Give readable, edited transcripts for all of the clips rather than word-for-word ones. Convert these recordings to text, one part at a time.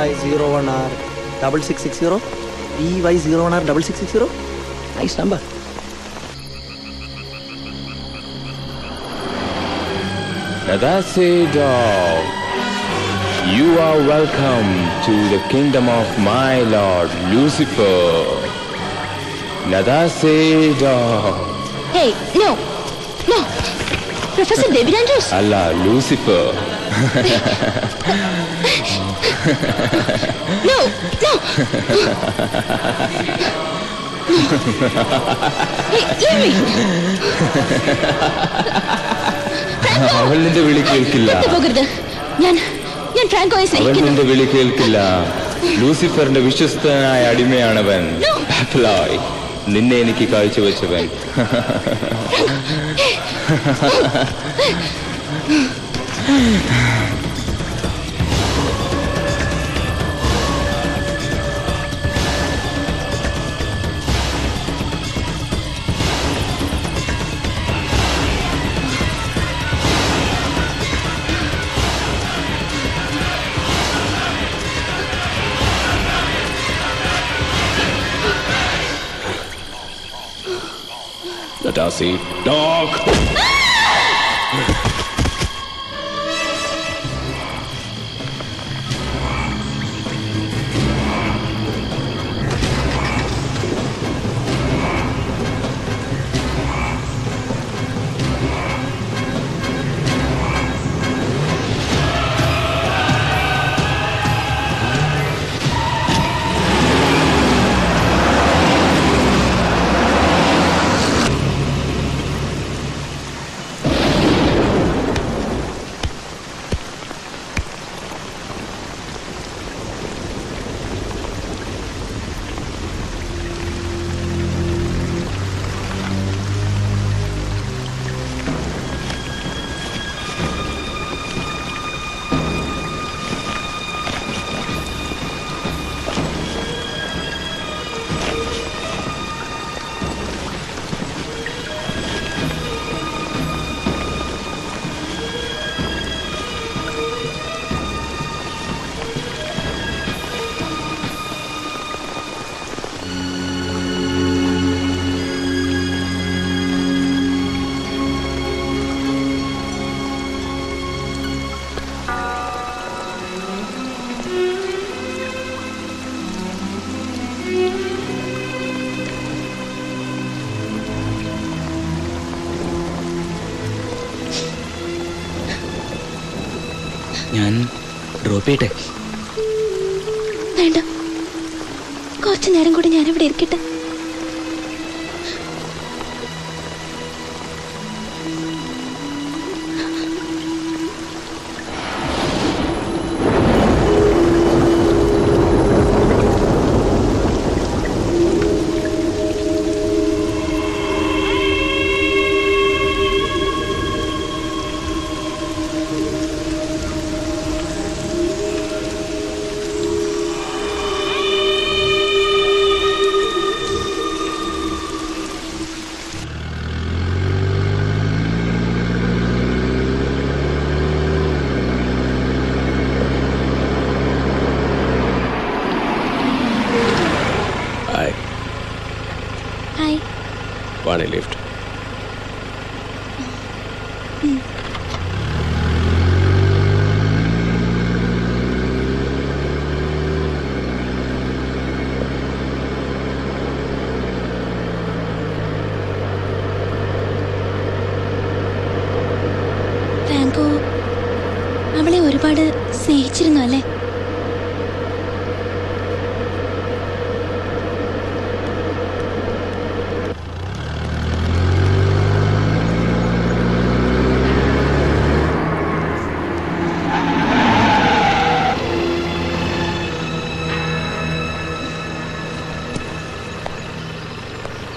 EY01R 6660. EY01R 6660. Nice number. Nadase dog, you are welcome to the kingdom of my lord Lucifer. Nadase dog. Hey, no. Professor David Andrews. Allah, Lucifer. No. Hey, leave me. അവൾ നിന്റെ വിളി കേൾക്കില്ല. പോകരുത്. ഞാൻ ഫ്രാങ്കോയെ അവൾ സ്നേഹിക്കുന്നു. നിന്റെ വിളി കേൾക്കില്ല. ലൂസിഫറിന്റെ വിശ്വസ്തനായ അടിമയാണവൻ. ബാഫ്ലോയ്, നിന്നെ എനിക്ക് കാഴ്ചവെച്ചവൻ. Nadase dog. ഞാൻ ഡ്രോപ്പ് ചെയ്യട്ടെ? വേണ്ട, കുറച്ചു നേരം കൂടി ഞാനിവിടെ ഇരിക്കട്ടെ. Want a lift? ഫ്രാങ്കോ അവളെ ഒരുപാട് സ്നേഹിച്ചിരുന്നു അല്ലേ?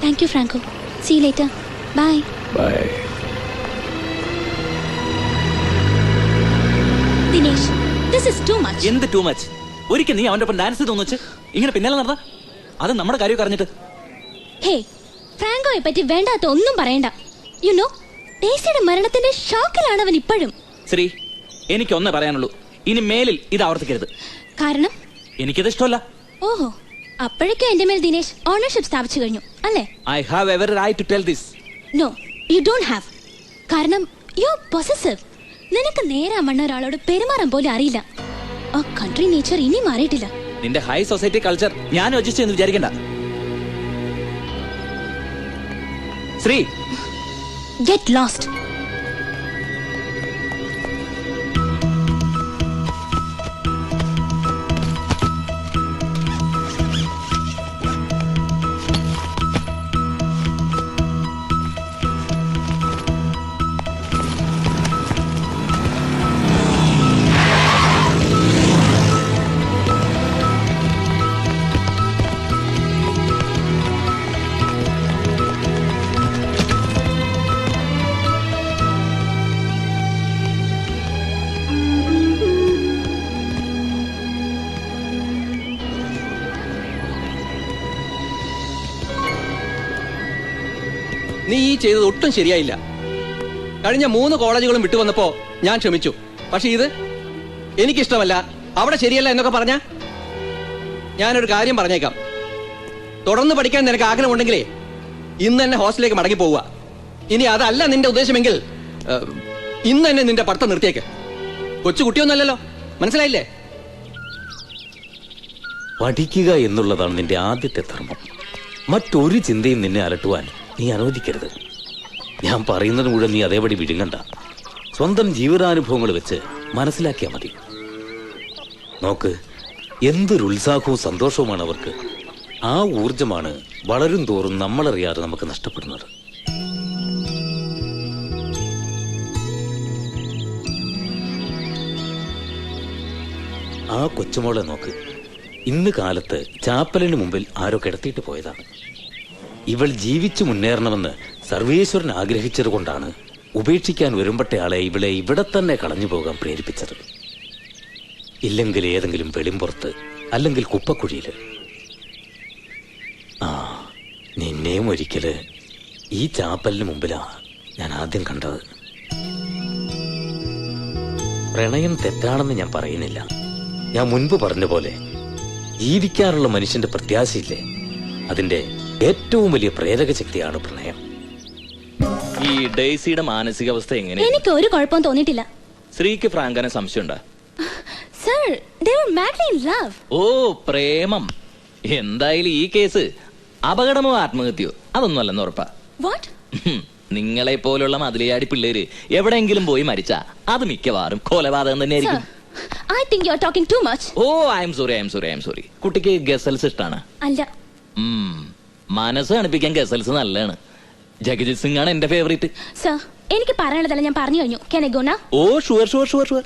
Thank you, Franco. See you later. Bye. Bye. Dinesh, this is too much. എന്ത് ടു മച്ച്? ഒരിക്കൽ നീ അവന്റെ ഒപ്പം ഡാൻസ് തോന്നിച്ച് ഇങ്ങനെ പിന്നാലെ നടന്ന അത് നമ്മുടെ കാര്യം അറിഞ്ഞിട്ട്. ഹേ, ഫ്രാങ്കോയെ പറ്റി വേണ്ടാത്ത ഒന്നും പറയണ്ട. യു നോ, ഡേസിയുടെ മരണത്തിന്റെ ഷോക്കിലാണ് അവൻ ഇപ്പോഴും. ശ്രീ, എനിക്കൊന്നേ പറയാനുള്ളൂ, ഇനി മേലിൽ ഇത് ആവർത്തിക്കരുത്. കാരണം എനിക്കത് ഇഷ്ടമല്ല. ഓഹോ, അപ്പോഴേക്കും എന്റെ മേൽ ദിനേശ് ഓണർഷിപ്പ് സ്ഥാപിച്ചു കഴിഞ്ഞു അല്ലേ? I have ever right to tell this. No, you don't have. കാരണം യു ആർ പൊസസീവ്. നിനക്ക് നേരെ മണ്ണ ഒരാളോട് പെരുമാറാൻ പോലും അറിയില്ല. ആ കൺട്രി നേച്ചർ ഇനി മാറിയിട്ടില്ല. നിന്റെ ഹൈ സൊസൈറ്റി കൾച്ചർ ഞാൻ രചിച്ചു എന്ന് വിചാരിക്കണ്ട. Shri, get lost. നീ ഈ ചെയ്തത് ഒട്ടും ശരിയായില്ല. കഴിഞ്ഞ 3 കോളേജുകളും വിട്ടുവന്നപ്പോ ഞാൻ ക്ഷമിച്ചു. പക്ഷെ ഇത് എനിക്കിഷ്ടമല്ല, അവിടെ ശരിയല്ല എന്നൊക്കെ പറഞ്ഞ ഞാനൊരു കാര്യം പറഞ്ഞേക്കാം. തുടർന്ന് പഠിക്കാൻ നിനക്ക് ആഗ്രഹമുണ്ടെങ്കിലേ ഇന്ന് തന്നെ ഹോസ്റ്റലിലേക്ക് മടങ്ങി പോവുക. ഇനി അതല്ല നിന്റെ ഉദ്ദേശമെങ്കിൽ ഇന്ന് തന്നെ നിന്റെ പഠിത്തം നിർത്തിയേക്ക്. കൊച്ചു കുട്ടിയൊന്നുമല്ലല്ലോ, മനസ്സിലായില്ലേ? പഠിക്കുക എന്നുള്ളതാണ് നിന്റെ ആദ്യത്തെ ധർമ്മം. മറ്റൊരു ചിന്തയും നിന്നെ അലട്ടുവാൻ നീ അനുവദിക്കരുത്. ഞാൻ പറയുന്നത് മുഴുവൻ നീ അതേപടി വിഴുങ്ങണ്ട. സ്വന്തം ജീവിതാനുഭവങ്ങൾ വെച്ച് മനസ്സിലാക്കിയാൽ മതി. നോക്ക്, എന്തൊരു ഉത്സാഹവും സന്തോഷവുമാണ് അവർക്ക്. ആ ഊർജമാണ് വളരും തോറും നമ്മളറിയാതെ നമുക്ക് നഷ്ടപ്പെടുന്നത്. ആ കൊച്ചുമോളെ നോക്ക്. ഇന്ന് കാലത്ത് ചാപ്പലിന് മുമ്പിൽ ആരോ കിടത്തിയിട്ട് പോയതാണ്. ഇവൾ ജീവിച്ചു മുന്നേറണമെന്ന് സർവേശ്വരൻ ആഗ്രഹിച്ചതുകൊണ്ടാണ് ഉപേക്ഷിക്കാൻ വരുമ്പട്ടയാളെ ഇവളെ ഇവിടെ തന്നെ കളഞ്ഞു പോകാൻ പ്രേരിപ്പിച്ചത്. ഇല്ലെങ്കിൽ ഏതെങ്കിലും വെളിമ്പുറത്ത്, അല്ലെങ്കിൽ കുപ്പക്കുഴിയില്. ആ, നിന്നെയും ഒരിക്കല് ഈ ചാപ്പലിന് മുമ്പിലാ ഞാൻ ആദ്യം കണ്ടത്. പ്രണയം തെറ്റാണെന്ന് ഞാൻ പറയുന്നില്ല. ഞാൻ മുൻപ് പറഞ്ഞ പോലെ ജീവിക്കാനുള്ള മനുഷ്യന്റെ പ്രത്യാശയില്ലേ, അതിന്റെ ഏറ്റവും വലിയ പ്രേരക ശക്തിയാണ് പ്രണയം. ഈ ഡെയ്സിയുടെ മാനസികാവസ്ഥ എങ്ങനെ? എനിക്ക് ഒരു കുഴപ്പവും തോന്നിയിട്ടില്ല. ശ്രീക്ക് ഫ്രാങ്കനെ സംശയമുണ്ടോ? Sir, they were madly in love. ഓ, പ്രേമം. എന്തായാലും ഈ കേസ് അപകടമോ ആത്മഹത്യയോ അതൊന്നും അല്ലെന്ന് ഉറപ്പാ. What? നിങ്ങളെ പോലുള്ള മതിലയാടി പിള്ളേര് എവിടെയെങ്കിലും പോയി മരിച്ചാ അത് മിക്കവാറും കൊലപാതകം തന്നെയായിരിക്കും. Sir, I think you're talking too much. Oh, I am sorry. കുട്ടിക്ക് ഗസൽസ് ഇഷ്ടാണ്? അല്ല. മനസ്സ് കാണിപ്പിക്കാൻ ഗസൽസ് നല്ലതാണ്. ജഗജിത് സിംഗ് ആണ് എന്റെ ഫേവറേറ്റ്. സർ, എനിക്ക് പറയാനുള്ളതല്ല ഞാൻ പറഞ്ഞു കഴിഞ്ഞു. Can I go now? Oh, sure.